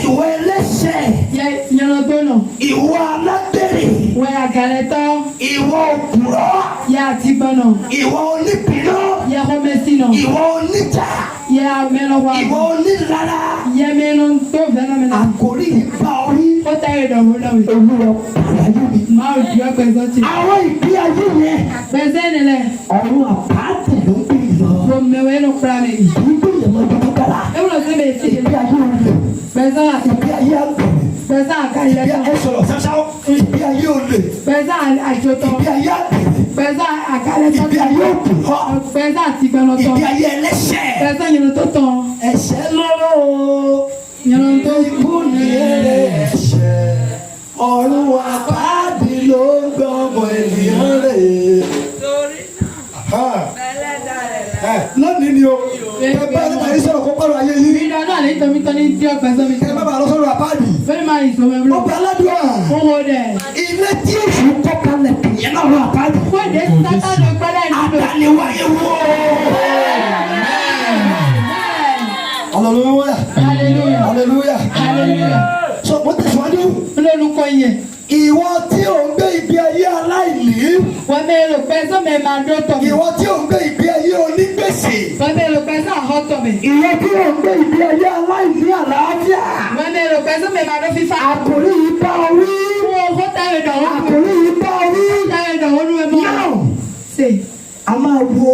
Ìwọ ẹlẹ́ṣẹ̀. Yẹnlọgbọ́nà. Ìwọ alágbèrè. Wẹ àgàlẹ́tọ́. Ìwọ òpùrọ́. Yẹ àtìgbọ́nà. Ìwọ oníbínú. Yẹ ọmọsínà. Ìwọ oníjà. Yẹ mẹ́lọ́wọ́. Ìwọ onílara. Yẹ mẹ́lọ́ tó fẹ́nọ́mẹ́nà. Àkórí ìgbà orí. Ó tẹ́rẹ̀ ìdọ̀wọ́ náà. Olúwa pàdánù mi. Máa ò di ọgbẹ́ sọ́tì. Àwọn ìgbé ayé yẹn. Bẹ́sẹ̀ nílẹ̀. Ọ̀run àpáàtì ló ń gbé lọ. Mo mẹ́wẹ́ ló kura mi. Ìgbé yẹn lọ́jọ́ tó dára. Ewúrọ̀ sí mi sí. Ìgbé ayé olè. Bẹ́sẹ̀ Ìgbé ayé àgbèrè. bẹ́sẹ̀ àkàlẹ́. Ìgbé ayé sọ̀rọ̀ sáṣá. Ìgbé ayé olè. Bẹ́sẹ̀ àjọtọ̀. Ìgbé ayé àgbèrè. Bẹ́sẹ̀ àkàlẹ́ tọ́. Ìgbé ayé òpùrọ́. Bẹ́sẹ̀ àtìgbọ́nọ̀tọ̀. Ìgbé ayé ẹlẹ́ṣẹ̀. Bẹ́sẹ̀ yẹn tó tán. Ẹ̀ṣẹ̀ lọ́rọ̀ o. Yẹn tó Ikú ni èrè ẹ̀ṣẹ̀. Ọ̀run àpáàdì ló ń gbọ́mọ ènìyàn rè. Lónìí ni o. Ẹ bá ẹni tàbí sọ̀rọ̀ kó pàrọ̀ ayé yìí. Mi dáná àlẹ́ tọ́mi tọ́ni dí ọ̀pẹ sọ́mi. Ẹ má bàa lọ sọ̀rọ̀ àpáàdì. Fẹ́mi máa yìí sọ́mi ẹ̀rọ. Ọba aládùúgbò. Owó dẹ̀. Ilé tí èṣù kọ́ kalẹ̀ kìíyẹn náà lọ àpáàdì. Wọ́n dé sátánù gbọ́dọ̀ ìlú. Àdániwáyé wò. Hallelujah. Hallelujah. Hallelujah. Hallelujah. So mo tẹ̀síwájú. Olórúkọ yẹn. Ìwọ tí ò ń gbé ìgbé ayé aláìní. Wọ́n bẹ lò pẹ́ sọ́mi máa dó tọ̀ mi. Ìwọ tí ò ń gbé ìgbé ayé onígbèsè. Wọ́n bẹ lò pẹ́ sọ́ àhọ́ tọ̀ mi. Ìwọ tí ò ń gbé ìgbé ayé aláìní àlàáfíà. Wọ́n bẹ lò pẹ́ sọ́mi máa dó fífa. Àkòrí yìí bá ọ wí. Fún owó táyọ̀ ìdánwò. Àkòrí yìí bá ọ wí. Táyọ̀ ìdánwò ló wẹ̀ mọ́. Now, Ṣé a máa wo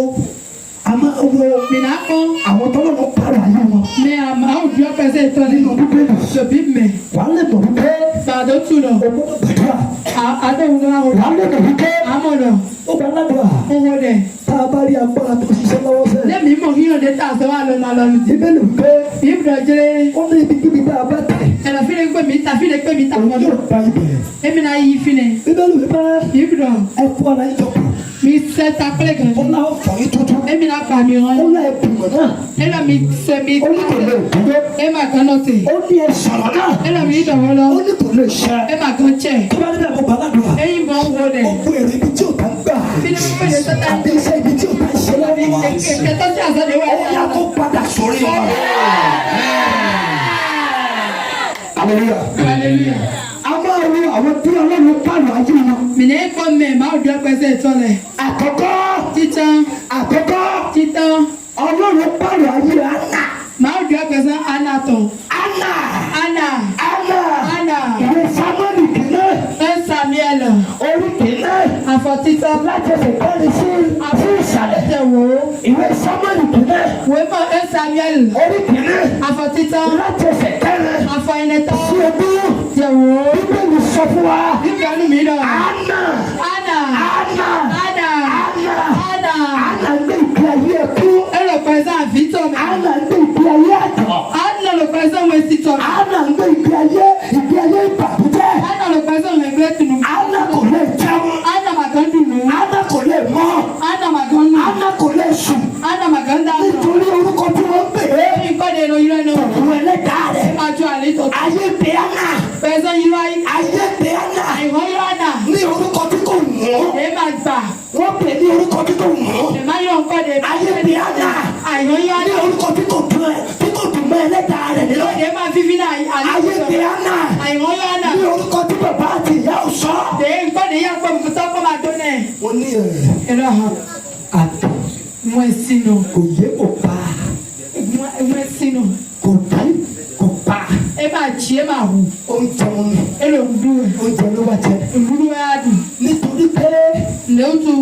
mìíràn kan? àwọn tọ́lọ́ lọ pààrọ̀ ayé wọn. Mi àmà ó di ọ̀pẹ sí ìtọ́ nínú. Bíbélì. Ṣòbí mẹ́. Wà á lè mọ̀ wípé Gbàdó tù lọ. o gbọ́dọ̀ gbàdúrà. Adéhùn náà wò. Wà á lè mọ̀ wípé Àmọ̀ lọ. ó gba aládùúrà. Owó dẹ̀. Tá a bá rí agbára tó ṣiṣẹ́ lọ́wọ́ sẹ́. Lẹ́mìí mọ̀ kí yóò dé tà sọ wà lọ́nà lọ́nà. Bíbélì wípé Ibùdó jẹ́rẹ́. ó ní ibikíbi tá a bá tẹ̀. Ẹ̀rọ fílẹ̀ gbé mi ta fílẹ̀ gbé mi ta Òun fọ́dọ̀. yóò gba ibẹ̀. Èmi náà yí fílẹ̀. Bíbélì wípé Ibùdó. ẹ kú ara yín jọpọ̀. Mi sẹ́ ta pẹ́lẹ́ gan. Ó náà fọ̀ yín tuntun. Èmi náà pa mi Ó rán. náà ẹ bùmọ̀ náà. Ẹ̀rọ mi sẹ́ mi. Ó ní kò lè dúró. Ẹ máa gan náà tè. Ó ní ẹ sọ̀rọ̀ náà. Ẹ̀rọ mi dọ̀wọ́ lọ. Ó ní kò lè ṣẹ. Ẹ máa gan jẹ́. Tó bá níbẹ̀ mo bá aládùúrà. Ẹyin bọ̀ ń wo dẹ̀. Ó kú èrè ibi tí ò bá ń gbà. Fílẹ̀ mi pèlè sọ́tà. Àbí iṣẹ́ ibi tí ò bá ń ṣe lọ́wọ́. Kẹ̀kẹ́ tó ti àzọ́ de wá. Ó yá kó padà sórí wa. Hallelujah. Hallelujah. A máa wo àwọn tí Ọlọ́run pààrọ̀ ayé wọn. Mìnà kọ́ mẹ́ máa di ọ̀pẹ sí ìtọ́ lẹ̀. Àkọ́kọ́. Títán. Títán. Ọlọ́run pààrọ̀ ayé Anna. Máa di ọ̀pẹ sí Anatọ̀. Anna. Ìwé Sámúẹ́lì kìíní. Ẹ Samuel. Orí kìíní. Àfọ̀títọ́. Láti ẹsẹ̀ kẹrin sí ìsàlẹ̀. Tẹ̀wò. Ìwé Sámúẹ́lì kìíní. Wẹ́pọ̀ ẹ Samuel. Orí kìíní. Àfọ̀títọ́. Láti ẹsẹ̀ kẹrin. Àfọ̀ ẹnẹtọ́. Sí ojú. Tẹ̀wò. Bíbélì sọ fún wa. Nígbà ọdún mi lọ. Anna. Anna gbé ìgbé ayé ẹkú. Ẹ lọ pẹ́ sí àfitọ́ mi. Anna gbé ìgbé ayé àtọ̀. Anna lọ pẹ́ sí òun èsì tọ́ mi. Anna gbé ìgbé ayé ìbànújẹ́. Anna lọ pẹ́ sí òun ẹgbẹ́ tunu. Anna kò lè jẹun. Anna màkàn dùnú. Anna kò lè mọ́. Anna màkàn nù. Anna kò lè sùn. Anna màkàn dànù. Nítorí orúkọ tí wọ́n ń pè é. Ẹni kọ́ de ìròyìn rẹ̀ nù. Òun ẹlẹ́dàá Ẹ rẹ̀. máa ju àlejò. Ayé pé Anna. Pẹ̀sẹ̀ yìí wáyé. Ayé pé Anna. Àìwọ́ yóò Anna. Ní orúkọ tí kò mọ́. Ẹ máa gbà. Wọ́n pè ní orúkọ tí kò mọ́. Ẹ máa yọ̀ nǹkan de. Ayé pé Anna. Àìwọ́ yóò Ní Anna. orúkọ tí kò dùn mọ́ ẹlẹ́dàá rẹ̀ nínú. Ẹ máa fífi náà Ayé pé àlejò. Anna. Àìwọ́ yóò Anna. Ní orúkọ tí bàbá àti ìyá ò sọ. Dè nǹkan de yà pọ̀ mọ̀tọ́ kọ́ máa tó nẹ̀. Mo ní Ẹ lọ hàn. àtọ̀ Mo ẹ̀ sínú. kò yé kò pa. Mo ẹ̀ sínú. Kò dí kò pa. Ẹ máa jí ẹ máa wù. Oúnjẹ wọn ni. Ẹ lọ dùn ẹ̀. Oúnjẹ ló wá jẹ. Ìwúrú ẹ̀ á dùn. Nítorí pé Ǹdẹ́ ó tu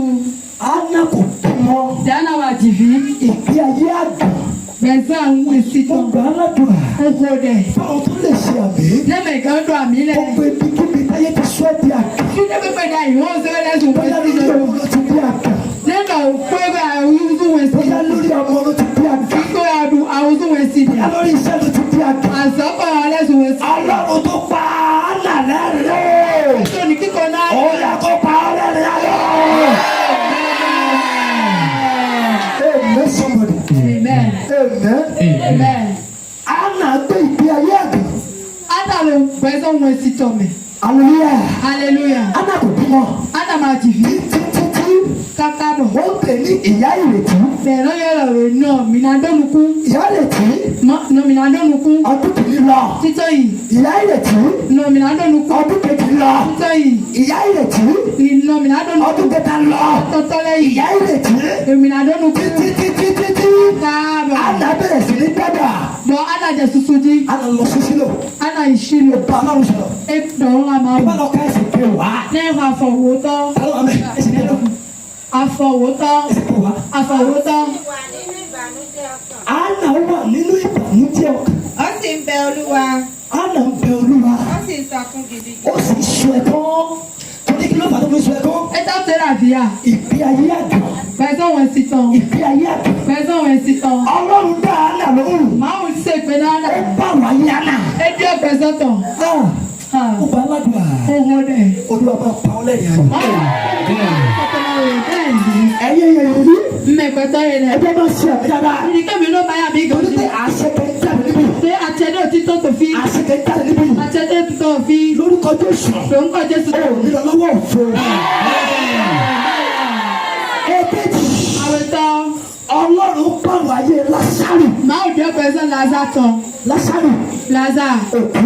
Anna kò bímọ. dáná wa jìbí. Ìgbé ayé àgàn. Gbẹ̀nsẹ̀ àwọn èsì tó. Mo gbà á ládùúrà. Oko dẹ̀. Fáwọn tó lè ṣe àmì. Lẹ́mẹ̀ kan dùn àmì lẹ̀. Gbogbo ibikíbi táyé ti sọ ẹ́ di àgàn. Ṣé pípẹ́ dà ìwọ́n sẹ́wọ́n lẹ́sùn wẹ̀ Bóyá sí lórí lọ́wọ́? ọmọ ló ti di àgàn. Lẹ́nu òpé bá àwùjọ wẹ̀ sí. Bóyá lórí ọmọ ló ti di àgàn. Kíkó àdùn àwùjọ wẹ̀ sí. Bóyá lórí iṣẹ́ ló ti di àgàn. Àsọ́kọ̀ alẹ́sùn wẹ̀ sí. Ọlọ́run tó pa Anna lẹ́rìn-ín. Ètò ní kíkọ náà. Ó yẹ kó pa ọ́ lẹ́rìn-ín ayọ̀. Amen somebody. Amen. Amen. Amen. Anna gbé ìgbé ayé àgàn. Anna ló gbẹ́sọ̀ wẹ̀ sí tọ̀ mẹ́. Hallelujah. Hallelujah. Anna kò bímọ. Anna máa jìbí. Títí Kákábọ̀. Wọ́n pè ní ìyá ìrètí. Bẹ̀rẹ̀ yọ̀rọ̀ rẹ̀ náà mìnàdónukú. Ìyá ìrètí. Nà mìnàdónukú. Ọdún kìíní lọ. Títọ́ yìí. Ìyá ìrètí. Nà mìnàdónukú. Ọdún kejì lọ. Títọ́ yìí. Ìyá ìrètí. Nà mìnàdónukú. Ọdún kẹta lọ. Tọ́tọ́lẹ̀ yìí. Ìyá ìrètí. Mìnàdónukú. Títí. Káàbọ̀. Ana bẹ̀rẹ̀ sí ní dàgbà. Bọ̀ Ana jẹ tuntun jí. Ana lọ sí sílò. Ana ìṣirò. Ó bá Ọlọ́run sọ̀rọ̀. E dọ̀rọ̀ la máa Ìbá wò. lọ ká ẹsẹ̀ pé wá. Lẹ́yìn àfọwótọ́. Tálọ́ àmẹ́ ẹsẹ̀ pé lọ. Àfọwótọ́. Ẹsẹ̀ pé wá. Àfọwótọ́. Ana wà nínú ìbànújẹ́ ọkàn. Ó sì ń bẹ Olúwa. Ana ń bẹ Olúwa. Ó sì ń sọkún gidigidi. Ó sì sọ ẹ̀kọ́. Torí kí ló fà tó fi sọ ẹ̀kọ́? E tọ́ tẹ́lẹ̀ àbíyá. Ìgbé ayé àgàn. Pẹ̀sán wọn sí tán. Ìgbé ayé àgàn. Pẹ̀sán wọn sí tán. Ọlọ́run dá Ana lóhùn. Máa ń ṣe pé náà. Ó bá wà yé Ana. E dí ọ̀pẹ̀sán tán. Ó bá aládùn à. Ohun dẹ̀. Olúwa máa pa ọ́ lẹ́yìn ayọ̀. Ẹyẹ yẹn yìí. Mmẹ̀pẹ̀tọ́ yẹn dẹ̀. Ẹgbẹ́ máa ṣe àmì dáadáa. Ìdíkẹ́mi ló máa yà mí Torí gòkè. pé àṣẹ kẹ́ ń jáde níbí. Ṣé àtẹ̀dẹ́ òtítọ́ tó fi? Àṣẹ kẹ́ ń jáde níbí. Àtẹ̀dẹ́ òtítọ́ fi. Lórúkọ Jésù. Lórúkọ Jésù. Ó nílò lọ́wọ́ òfo. Èkejì. Àwẹ̀tọ́. Ọlọ́run pàrọ̀ ayé Lásárù. Máa ò dé ọ̀pẹ̀sán Lázà tán. Lásárù. Lázà. Òkú.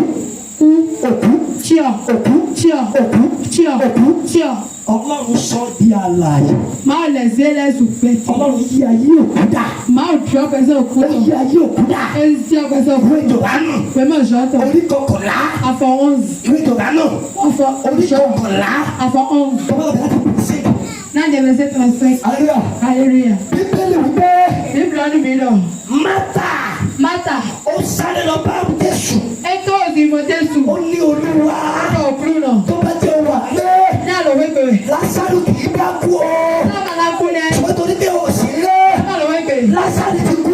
Òkú. Chíọ̀. Òkú. Chíọ̀. Òkú. Chíọ̀. Òkú. Chíọ̀. Ọlọ́run sọ di alààyè. Máa ò lẹ̀ sí ẹlẹ́sùn pẹ̀tì. Ọlọ́run yí ayé òkú dà. Máa ò dé ọ̀pẹ̀sán òkú Ó yí tán. ayé òkú dà. E sí ọ̀pẹ̀sán òkú. Ìwé Jòhánù. Pẹ̀mọ̀ ìṣọ́tọ̀. Orí kọkànlá. Afọ 11. Ìwé Jòhánù. Afọ Orí kọkànlá. Afọ 11. Tọ́wọ́ lọ́dọ̀ láti pèsè sí. Náà jẹ́ bẹ́sẹ̀ tó ń sẹ́. Hallelujah. Hallelujah. Bíbélì wípé Bíbélì ọdún mi lọ. Mátà Mátà. ó sáré lọ bá Jésù. E tó òsì mọ Jésù. Ó ní Olúwa Ọ̀rọ̀ òkúrú náà. tó bá jẹ́ wà lé. Ní àlọ́ wípé. Lásárù kì í bá kú o. Sábà la kú lẹ. Ṣùgbọ́n torí pé o sì lé. Ní àlọ́ wípé. Lásárù ti kú.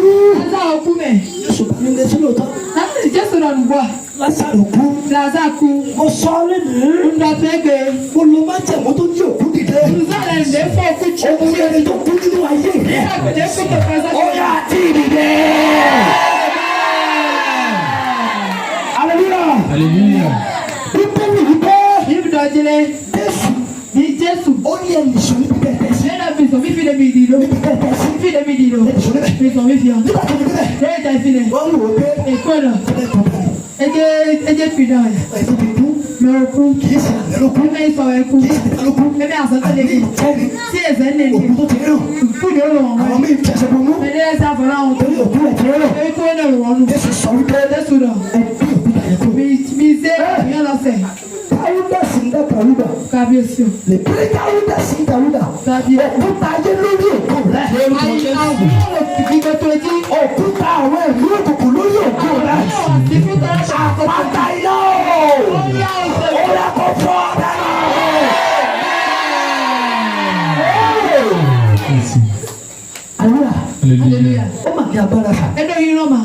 Lázà òkú mẹ́. Jésù bá mi lé sí lóòótọ́. Láti Jésù náà nù bọ̀. Lásárù kú. Lázà kú. Mo sọ ọ́ lẹ́nu. Ńlọ tó ẹgbẹ́. Mo lọ máa jẹ̀mú tó ní òkú dìde. Nsàlẹ̀ ǹdẹ́ fọ́ òkú tí. Ohun rere tó kú nínú ayé rẹ̀. Àgbẹ̀dẹ́ fún tó pẹ́sẹ́. Ó yà á ti dìde. Hallelujah. Bíbélì wípé Bíbélì ọ̀jẹ̀lẹ̀. Jésù Ní Jésù. ó ní ẹnì sọ níbi tẹ̀tẹ̀ sí. Lẹ́nà fi sọ mí fi lè mi dì lọ. Níbi tẹ̀tẹ̀ sí. Fi lè mi dì lọ. Ẹnì sọ níbẹ̀. Mi sọ mí fi hàn. Nígbà tó ní bíbẹ̀. Lẹ́yìn tẹ̀ fi lẹ̀. Wọ́n wò ó pé Èkó lọ. ọ̀rẹ́ tó bẹ̀rẹ̀. Ẹjẹ́ fi dàn ẹ̀. Ẹ̀sìn ti kú. Lọ́rọ̀ kú. Kì í ṣe àgbẹ̀ ló kú. Ẹgbẹ́ ìsọ̀ ẹ̀ kú. Kì í ṣe tẹ̀tẹ̀ ló kú. Ẹgbẹ́ àsọ̀tẹ̀ lè kú. Jẹ́ni Sí ẹ̀sẹ̀ ń lè ní. òkú tó ti rírun. Fúdù ó lò wọ́n Àwọn wọ́n. míì fẹsẹ̀ bonú. Ẹ̀dẹ́ ẹ̀sẹ̀ àfọ̀rọ̀ àwọn tó. Torí òkú rẹ̀ ti rírun. Èkó lè rò wọ́n nù. Jésù sọ wípé Jésù lọ. ẹgbẹ́ òkúta yẹn kú. Mi ṣe ìyá lọ́sẹ̀. Káwúdà sí ń dá kàwúdà. Kábíyèsí o. Lè péré káwúdà sí ń kàwúdà. Kábíyèsí. Òkúta ayé lórí òkú rẹ̀. Àwùjọ ìgbìgbọ́ tó jí. Òkúta àwọn ẹ̀mí òkùnkùn lórí òkú rẹ̀. Àpáta iná o. Ó yẹ kó fọ́ dáná. Àlùyà. Hallelujah. Ó mà ní agbára sà. Ẹ̀dọ̀ yìí rán ma.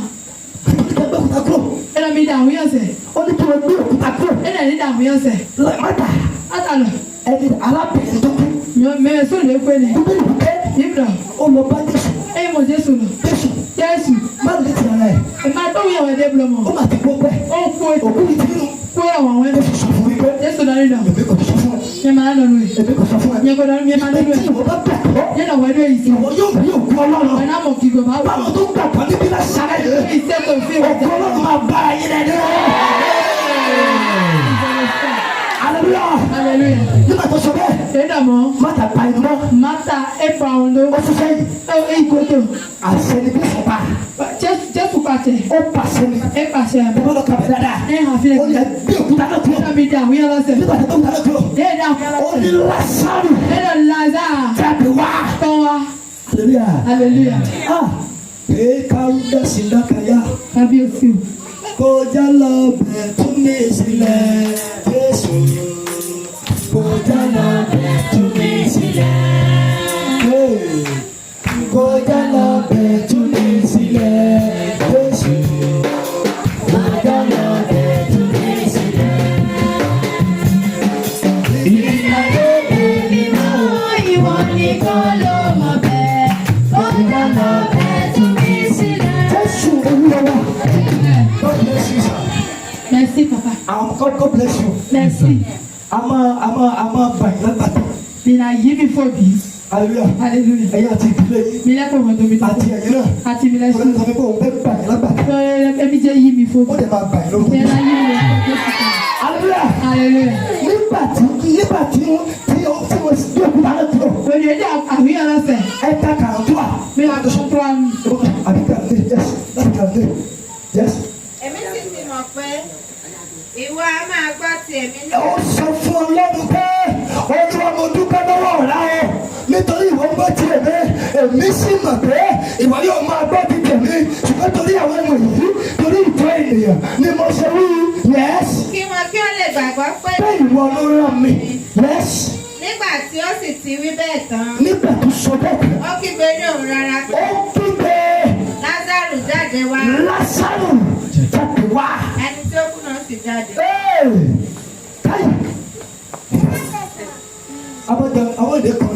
Òkúta gbé òkúta kúrò. Ẹ̀dọ̀ mi dààmú yọ̀sẹ̀. Ó ní kí wọ́n gbé òkúta kúrò. Ẹ̀dọ̀ ní dààmú yọ̀sẹ̀. Mátà Átàlọ̀. ẹni arábìnrin tó kú. Mẹ́rin sóò lè pé ni. Bíbélì wípé Bíbélì. ó lọ bá Jésù. Ẹ̀yin mọ̀ Jésù lọ. Jésù Jésù. má lè ti ara ẹ̀. Ẹ̀ma tó wúyàwó ẹ̀dẹ́ bùrọ̀ mọ̀. Ó mà ti gbọ́ pẹ́. Ó kú Òkú ni ti nínú. kú àwọn àwọn ẹ̀mí. Jésù sọ fún wípé Jésù lọ nínú. èmi kò sọ fún ẹ. Yẹn máa lọ nù ẹ̀. Èmi kò sọ fún ẹ. Yẹn kò lọ yẹn máa lọ́dún Tí ẹ̀. ìwọ bá gbàgbọ́, Yẹn lọ wẹ́dọ̀ yìí sí. ìwọ yóò rí òkú Ọlọ́run. Ọ̀nà mọ̀ kí gbọ̀ máa wọ̀. Báwo tó gbàgbọ́ níbi Lásárù yìí? Ìṣẹ́ tó fi Òkú Ọlọ́run máa bá ayé rẹ̀ dé. Hallelujah. Hallelujah. Nígbà tó sọ bẹ́ẹ̀, Ẹ̀dọ̀ mọ́. Mátà pa inú mọ́. Mata ẹ̀fà ọ̀dọ́. Ó tún sẹ́yìn. Ìkòtò. Àṣẹ ni bí sọ̀pá. Jésù pàṣẹ. Ó pàṣẹ ni. Ẹ pàṣẹ àbẹ̀. Bẹ́ẹ̀ lọ kàwé dáadáa. Ẹ hàn fi lè Ó yẹ gbé òkúta náà kúrò. Ẹ̀dọ̀ mi dààmú yẹn lọ́sẹ̀. Nígbà tó òkúta náà kúrò. Ẹ̀dọ̀ àwọn Ó ní lọ́sẹ̀. Lásárù Ẹ̀dọ̀ Lázà. jáde wá. Tọ́ wa. Hallelujah. Hallelujah. Ah, Káwúdà sí ń dákàyà. Kábíyèsí o. Kọjá lọ bẹ̀ tún mi sílẹ̀. Jésù. Kọjá lọ bẹ̀ tún mi sílẹ̀. Hey. Kọjá lọ bẹ̀ tún mi sílẹ̀. Jésù. Kọjá lọ bẹ̀ tún mi sílẹ̀. Ìyàwó mi náà Ìwọ nìkan ló mọ̀ bẹ́ẹ̀. Kọjá lọ bẹ́ẹ̀ tún mi sílẹ̀. Jésù Olúwa wa. God bless you, sir. Merci papa. God bless you. Merci. A máa bàyìn lágbàtà. Mina yí mi fò bí. hallelujah. Hallelujah. Ẹ̀yin àti ìdílé yìí. Mi lẹ́kọ̀ọ́ wọn tó mi tó. Àti ẹ̀yin náà. Àti mi Ó lẹ́sìn. lè sọ pé òun fẹ́ gbà yín lágbàdo. Ẹbí jẹ́ yí mi fún. Ó dẹ̀ máa gbà yín lórúkọ. Ṣé láyé mi lọ? Hallelujah. Hallelujah. Nígbà tí mo sì gbé òkúta náà tó. Òye dé àwíyàn lọ́sẹ̀. Ẹ ta kàrọ̀tùà. Mi là tó tó àmì. Àbí kàrọ̀tù, yes, láti kàrọ̀tù, yes. Èmi sì ti mọ̀ pé ìwọ a máa gbọ́ ti èmi ní. Ó sọ fún Ọlọ́run pé Olúwa mo dúpẹ́ lọ́wọ́ rẹ o nítorí ìwọ ń gbọ́ ti èmi sì mọ̀ pé ìwọ yóò máa gbọ́ ti tèmi ṣùgbọ́n torí àwọn ọmọ yìí torí ìjọ ènìyàn ni mo ṣe wí yes. Kí wọn kí ó lè gbàgbọ́ pé. Bẹ́ẹ̀ ìwọ ló rán mi yes. Nígbà tí ó sì ti wí bẹ́ẹ̀ tán. Nígbà tó sọ bẹ́ẹ̀ tán. Ó kígbe ní òun rárá pé. Ó kígbe. Lázárù jáde wá. Lásárù jáde wá. Ẹni tí ó kú náà sì jáde. Táyà. Àwọn èdè kan